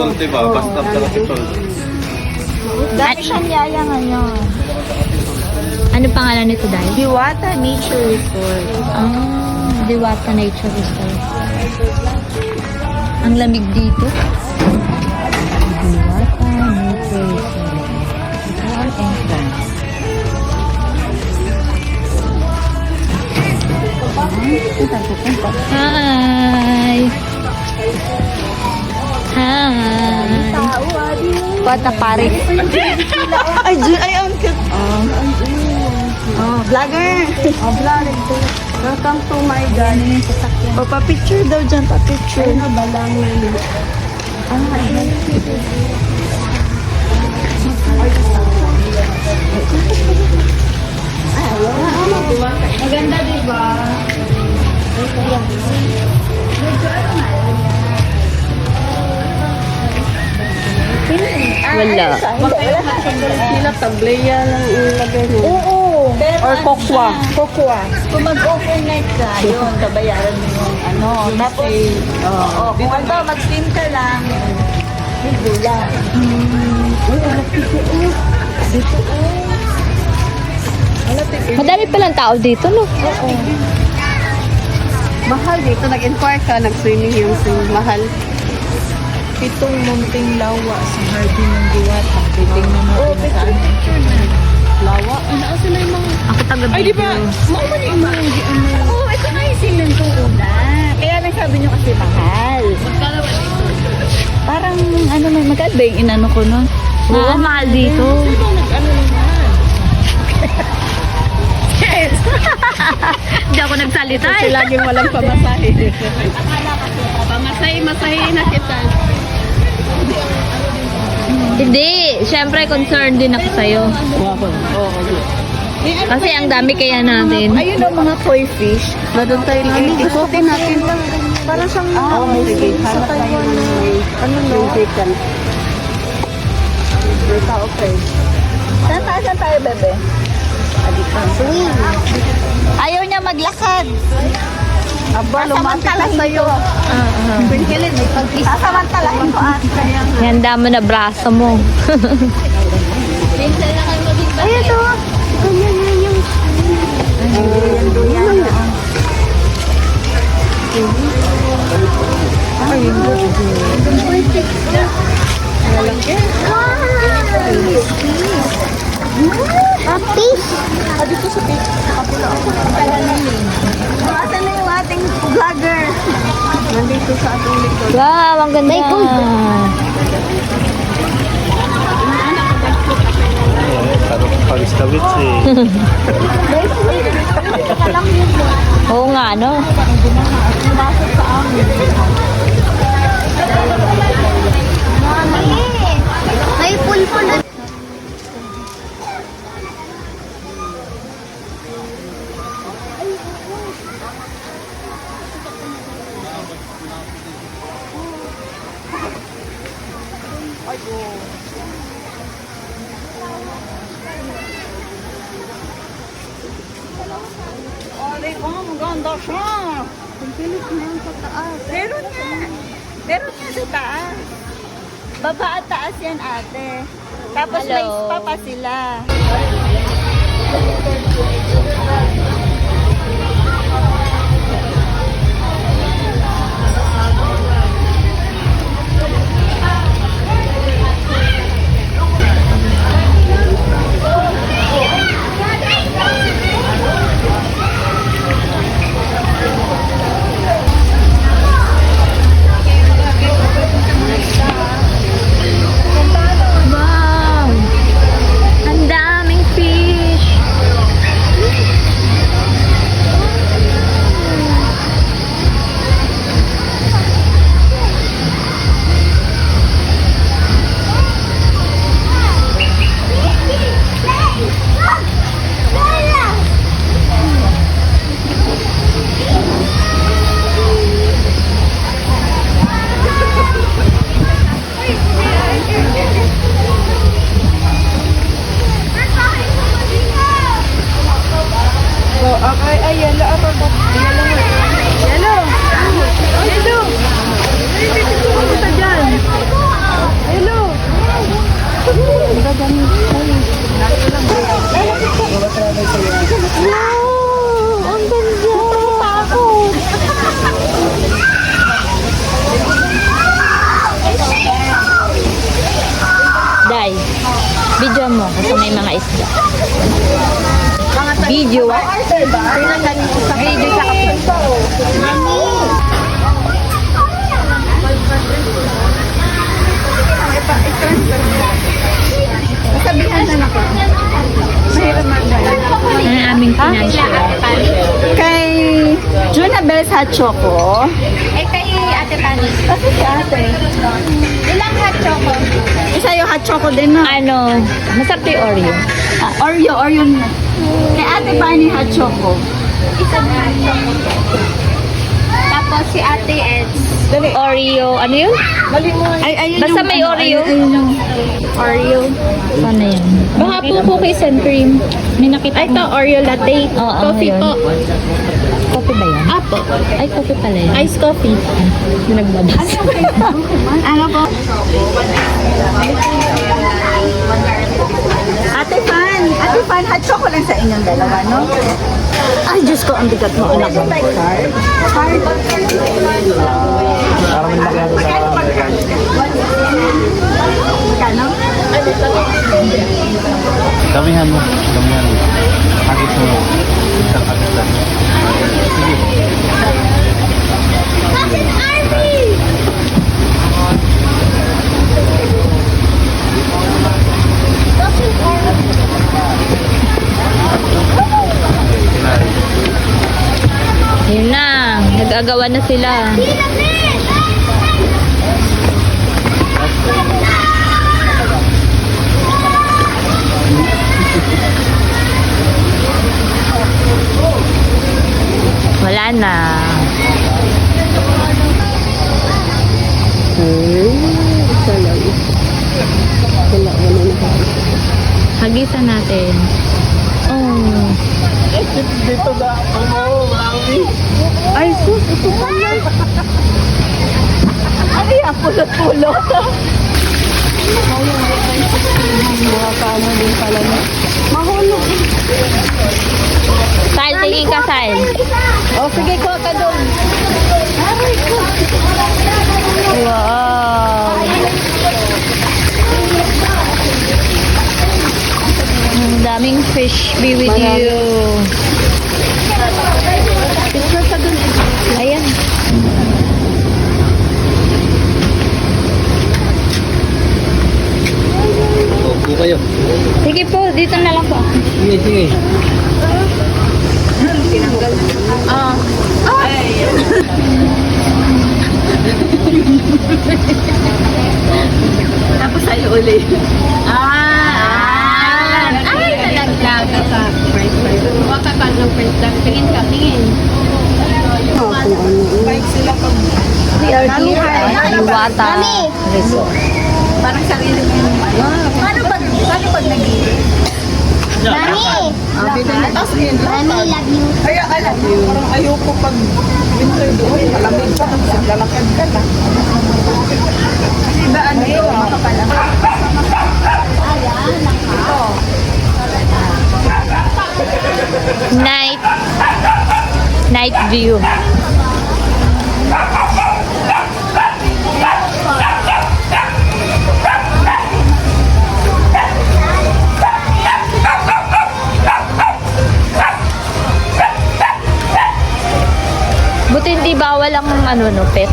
Tol, diba? Basta talaga Tol. Dami siyang yaya ngayon. Ano pangalan nito, Day? Diwata Nature Resort. Diwata Nature Resort. Ang lamig dito. Diwata Nature Resort. Ito ang entrance. Hi! Hi! Bata pare. Ay, ang cute. Vlogger. Vlogger. Welcome to my garden. Pa-picture daw dyan, pa-picture. Ano ba lang yun? Maganda, diba? Wala. Sila tableya lang ilagay mo. Oo. Or kokwa. Kokwa. Kung mag-overnight ka, yun, babayaran mo yung ano. Tapos, kung ano, mag-swim ka lang, hindi lang. Madami palang tao dito, no? Mahal dito. Nag-inquire ka, nag-swimming yung mahal. 7 munting lawa sa hardin ng Diwata. Titingnan mo kung saan. Lawa? Ano sila yung mga... Ako taga-video. Ay, di ba? Maumani yung mga ano. Oo, ito nga yung silang kong una. Kaya nagsabi nyo kasi mahal. Magkalawa dito. Parang, ano may magkano ba yung inano ko nun? Oo, mahal dito. Sino nag-ano naman? Yes! Hindi ako nagsalita Kasi eh. laging walang pamasahe. Pamasahe na kita. Hindi, syempre concerned din ako sa'yo. Kasi ang dami kaya natin. Ayun ang mga koi fish. Na doon tayo lang. Isuotin natin. Para siyang... sige. Hanap tayo ng... Ano no? Yung chicken. Okay. Saan tayo, bebe? Swing. Ayaw niya maglakad. Aba, lumapit sa'yo. Pwingkilin, may pag-isip. Sasamantalahin ko at kaya. Handa mo na braso mo. Ay, ito. Ganyan yan yung... Ay, Fish! Dito sa fish. Kapula ako. Asan na yung ating vlogger? nandito sa ating likod. Wow, ang ganda. Parang pagistawit eh. Oo nga, no? May pulpul. Maganda siya. Pagkilit na yung sa taas. Meron nga. Meron nga sa taas. Baba at taas yan, ate. Tapos may Hello. spa pa sila. Wow! Ang daming fish! Ay, yelo. Yelo. Yelo. Yelo. Ay, dito ko dyan. Wow! Ang ganda! Takot! Day, video mo kasi may mga isda. Video ah? Video sa Sabihan na ako. Mahirap magdala. ang aming financial. Kay Junabel's Hot Choco. Eh, kay Ate Pani. Kasi si ate. Ilang hot choco? Isa yung hot choco din na. Ano, masarap yung Oreo. Oreo na. Kay ate Pani hot choco. Isang hot choco. Tapos si Ate Eds. Oreo, ano yun? Ay, ayun Basta yung, may Oreo. Ayun yung Oreo. Paano yan? Baka po cookies and cream. May nakita Ay, ito, Oreo latte. Oo, Coffee yun. po. Coffee ba yan? Apo. Ay, coffee pala yan. Iced coffee. Nagbabas. ano po? Ate Fan, hot choco lang sa inyong dalawa, no? Ay, Diyos ko, ang bigat mo, anak mo. Hard. Parang may maglaro sa Kano? Damihan mo. Agis mo. Isang agisan. Sige. Yun na. Nag-agawan na sila. Wala na. Hagisan natin. Oh. Dito na. Oo, marami. Ay, sus, ito pala. Ay, pulot-pulot. Mga kano din pala na. Mahulog. Sal, tingin ka, Sal. O, sige ko, ka doon. Wow. Ang daming fish be with you. Picture ka doon. Ayan. Opo kayo. Sige po, dito na lang po. Sige. Tapos tayo uli. Ay, nalaglag ka. Huwag ka pa ng first time. Tingin ka, tingin. Bike sila pag... Iwata Resort. Parang sarili mo yung Paano pag nag-iit? Mami! Tapos yun. Mami, love you. Kaya alam mo, parang ayoko pag winter doon, malamig pa, tapos naglalakad ka na. Kasi ba ano yun, makapala. Night view. Buti hindi bawal ang ano no, pet.